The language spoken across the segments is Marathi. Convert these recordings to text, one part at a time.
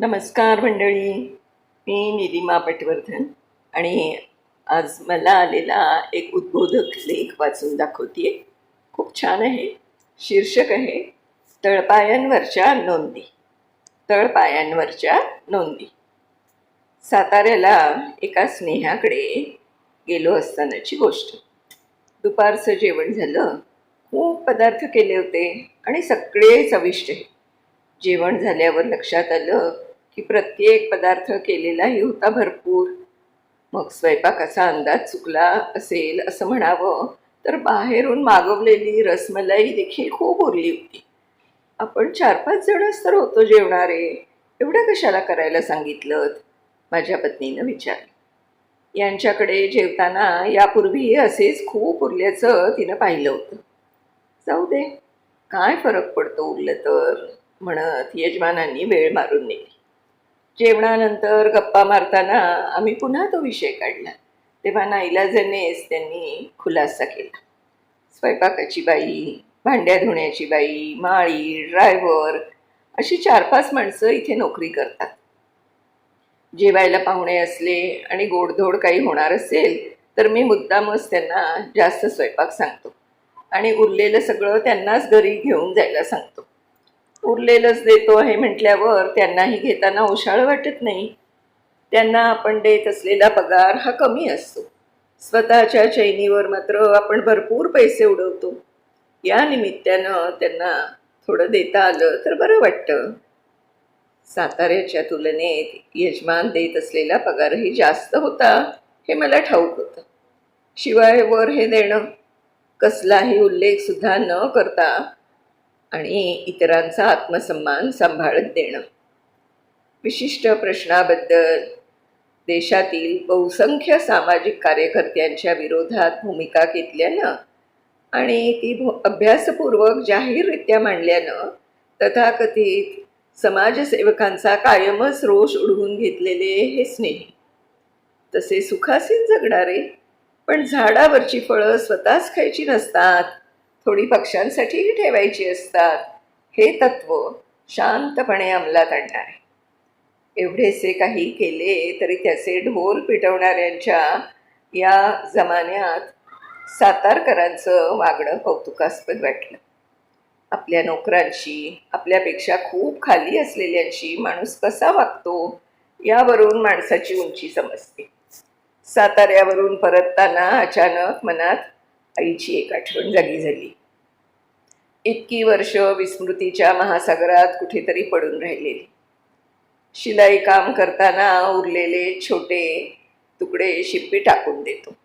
नमस्कार मंडळी. मी निलिमा पटवर्धन आणि आज मला आलेला एक उद्बोधक लेख वाचून दाखवते. खूप छान आहे. शीर्षक आहे तळपायांवरच्या नोंदी. तळपायांवरच्या नोंदी. साताऱ्याला एका स्नेहाकडे गेलो असतानाची गोष्ट. दुपारचं जेवण झालं. खूप पदार्थ केले होते आणि सगळे चविष्ट आहे. जेवण झाल्यावर लक्षात आलं की प्रत्येक पदार्थ केलेलाही होता भरपूर. मग स्वयंपाकाचा अंदाज चुकला असेल असं म्हणावं तर बाहेरून मागवलेली रसमलाई देखील खूप उरली होती. आपण 4-5 जणच तर होतो जेवणारे, एवढं कशाला करायला सांगितलं? माझ्या पत्नीनं विचारलं. यांच्याकडे जेवताना यापूर्वीही असेच खूप उरल्याचं तिनं पाहिलं होतं. जाऊ दे, काय फरक पडतो उरलं तर, म्हणत यजमानांनी वेळ मारून नेली. जेवणानंतर गप्पा मारताना आम्ही पुन्हा तो विषय काढला. तेव्हा नाईलाजानेच त्यांनी खुलासा केला. स्वयंपाकाची बाई, भांड्या धुण्याची बाई, माळी, ड्रायव्हर अशी 4-5 माणसं इथे नोकरी करतात. जेवायला पाहुणे असले आणि गोडधोड काही होणार असेल तर मी मुद्दामच त्यांना जास्त स्वयंपाक सांगतो आणि उरलेलं सगळं त्यांनाच घरी घेऊन जायला सांगतो. उरलेलंच देतो आहे म्हटल्यावर त्यांनाही घेताना ओशाळ वाटत नाही. त्यांना आपण देत असलेला पगार हा कमी असतो. स्वतःच्या चैनीवर मात्र आपण भरपूर पैसे उडवतो. या निमित्तानं त्यांना थोडं देता आलं तर बरं वाटतं. साताऱ्याच्या तुलनेत यजमान देत असलेला पगारही जास्त होता हे मला ठाऊक होतं. शिवाय वर हे देणं, कसलाही उल्लेखसुद्धा न करता आणि इतरांचा आत्मसन्मान सांभाळत देणं. विशिष्ट प्रश्नाबद्दल देशातील बहुसंख्य सामाजिक कार्यकर्त्यांच्या विरोधात भूमिका घेतल्यानं आणि ती अभ्यासपूर्वक जाहीररित्या मांडल्यानं तथाकथित समाजसेवकांचा कायमच रोष उडवून घेतलेले हे स्नेही, तसे सुखासीन जगणारे, पण झाडावरची फळं स्वतःच खायची नसतात, थोडी पक्ष्यांसाठीही ठेवायची असतात, हे तत्त्व शांतपणे अंमलात आणणारे. एवढेसे काही केले तरी त्याचे ढोल पिटवणाऱ्यांच्या या जमान्यात सातारकरांचं वागणं कौतुकास्पद वाटलं. आपल्या नोकरांशी, आपल्यापेक्षा खूप खाली असलेल्यांशी माणूस कसा वागतो यावरून माणसाची उंची समजते. साताऱ्यावरून परतताना अचानक मनात आईची एक आठवण जागी झाली. इतकी वर्ष विस्मृतीच्या महासागरात कुठेतरी पडून राहिलेली. शिलाई काम करताना उरलेले छोटे तुकडे शिंपी टाकून देतो.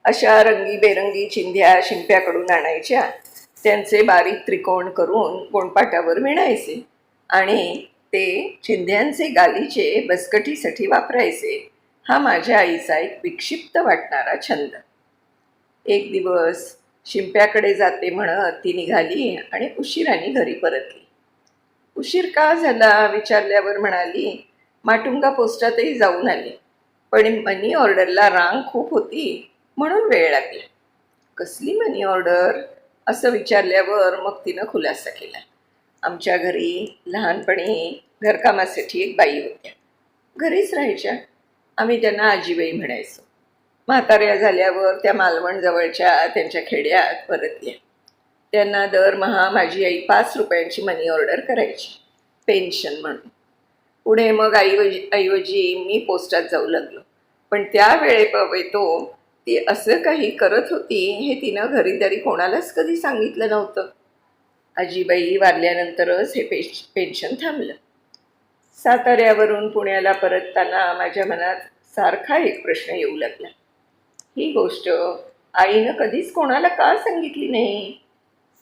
अशा रंगीबेरंगी चिंध्या शिंप्याकडून आणायच्या, त्यांचे बारीक त्रिकोण करून गोणपाटावर विणायचे आणि ते चिंध्यांचे गालीचे बसकटीसाठी वापरायचे. हा माझ्या आईचा एक विक्षिप्त वाटणारा छंद. एक दिवस शिंप्याकडे जाते म्हणत ती निघाली आणि उशिराने घरी परतली. उशीर का झाला विचारल्यावर म्हणाली, माटुंगा पोस्टातही जाऊन आली, पण मनी ऑर्डरला रांग खूप होती म्हणून वेळ लागला. कसली मनी ऑर्डर असं विचारल्यावर मग तिनं खुलासा केला. आमच्या घरी लहानपणी घरकामासाठी एक बाई होत्या. घरीच राहायच्या. आम्ही त्यांना आजीबाई म्हणायचो. म्हाताऱ्या झाल्यावर त्या मालवणजवळच्या त्यांच्या खेड्यात परतल्या. त्यांना दरमहा माझी आई 5 रुपयांची मनी ऑर्डर करायची, पेन्शन म्हणून. पुढे मग ऐवजी मी पोस्टात जाऊ लागलो. पण त्या वेळेपेतो ती असं काही करत होती हे तिनं घरीदारी कोणालाच कधी सांगितलं नव्हतं. आजीबाई वारल्यानंतरच हे पेन्शन थांबलं. साताऱ्यावरून पुण्याला परतताना माझ्या मनात सारखा एक प्रश्न येऊ लागला. ही गोष्ट आईनं कधीच कोणाला का सांगितली नाही?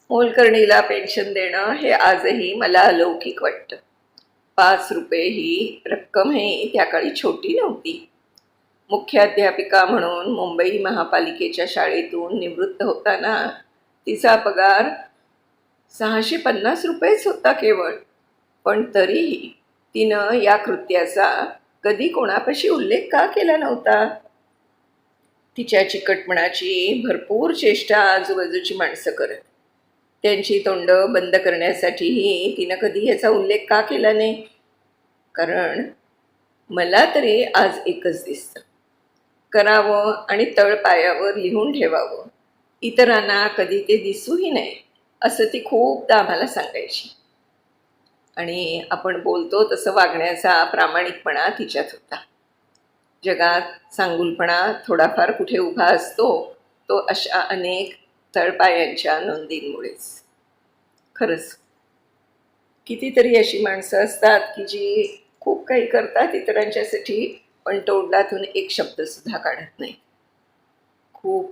मोलकरणीला पेन्शन देणं हे आजही मला अलौकिक वाटतं. 5 रुपये ही रक्कमही त्या काळी छोटी नव्हती. मुख्याध्यापिका म्हणून मुंबई महापालिकेच्या शाळेतून निवृत्त होताना तिचा पगार 650 रुपयेच होता केवळ. पण तरीही तिनं या कृत्याचा कधी कोणापाशी उल्लेख का केला नव्हता? तिच्या चिकटपणाची भरपूर चेष्टा आजूबाजूची माणसं करत. त्यांची तोंड बंद करण्यासाठीही तिनं कधी याचा उल्लेख का केला नाही? कारण मला तरी आज एकच दिसतं, करावं आणि तळपायावर लिहून ठेवावं, इतरांना कधी ते दिसूही नये, असं ती खूपदा आम्हाला सांगायची. आणि आपण बोलतो तसं वागण्याचा प्रामाणिकपणा तिच्यात होता. जगात चांगुलपणा थोडाफार कुठे उभा असतो तो अशा अनेक तळपायांच्या नोंदींमुळेच. खरंच कितीतरी अशी माणसं असतात की जी खूप काही करतात इतरांच्यासाठी, पण तोंडातून एक शब्दसुद्धा काढत नाही. खूप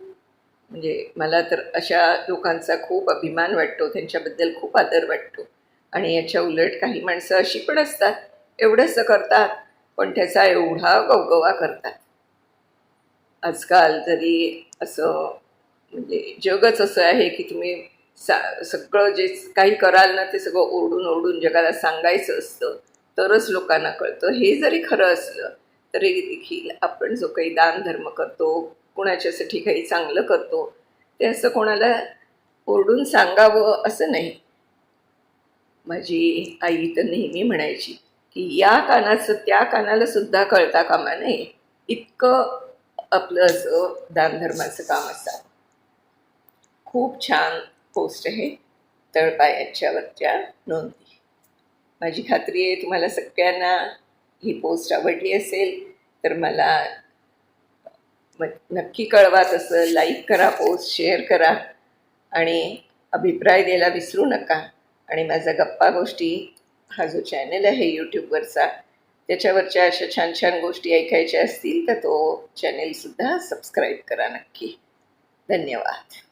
म्हणजे मला तर अशा लोकांचा खूप अभिमान वाटतो, त्यांच्याबद्दल खूप आदर वाटतो. आणि याच्या उलट काही माणसं अशी पण असतात, एवढंसं करतात पण त्याचा एवढा गवगवा करतात. आजकाल जरी असं म्हणजे जगच असं आहे की तुम्ही सगळं जे काही कराल ना ते सगळं ओरडून ओरडून जगाला सांगायचं असतं, तरच लोकांना कळतं. हे जरी खरं असलं तरी देखील आपण जो काही दानधर्म करतो, कुणाच्यासाठी काही चांगलं करतो, ते असं कोणाला ओरडून सांगावं असं नाही. माझी आई तर नेहमी म्हणायची की या कानाचं त्या कानाला सुद्धा कळता कामा नये, इतकं आपलं असं दानधर्माचं काम असावं. खूप छान पोस्ट आहे तळपायाच्यावरच्या नोंदी. माझी खात्री आहे तुम्हाला सगळ्यांना ही पोस्ट आवडली असेल, तर मला नक्की कळवा. तसं लाईक करा, पोस्ट शेअर करा आणि अभिप्राय द्यायला विसरू नका. आणि माझा गप्पा गोष्टी हा जो चॅनल आहे यूट्यूबवरचा, त्याच्यावरच्या अशा छान छान गोष्टी ऐकायच्या असतील तर तो चॅनेलसुद्धा सबस्क्राईब करा नक्की. धन्यवाद.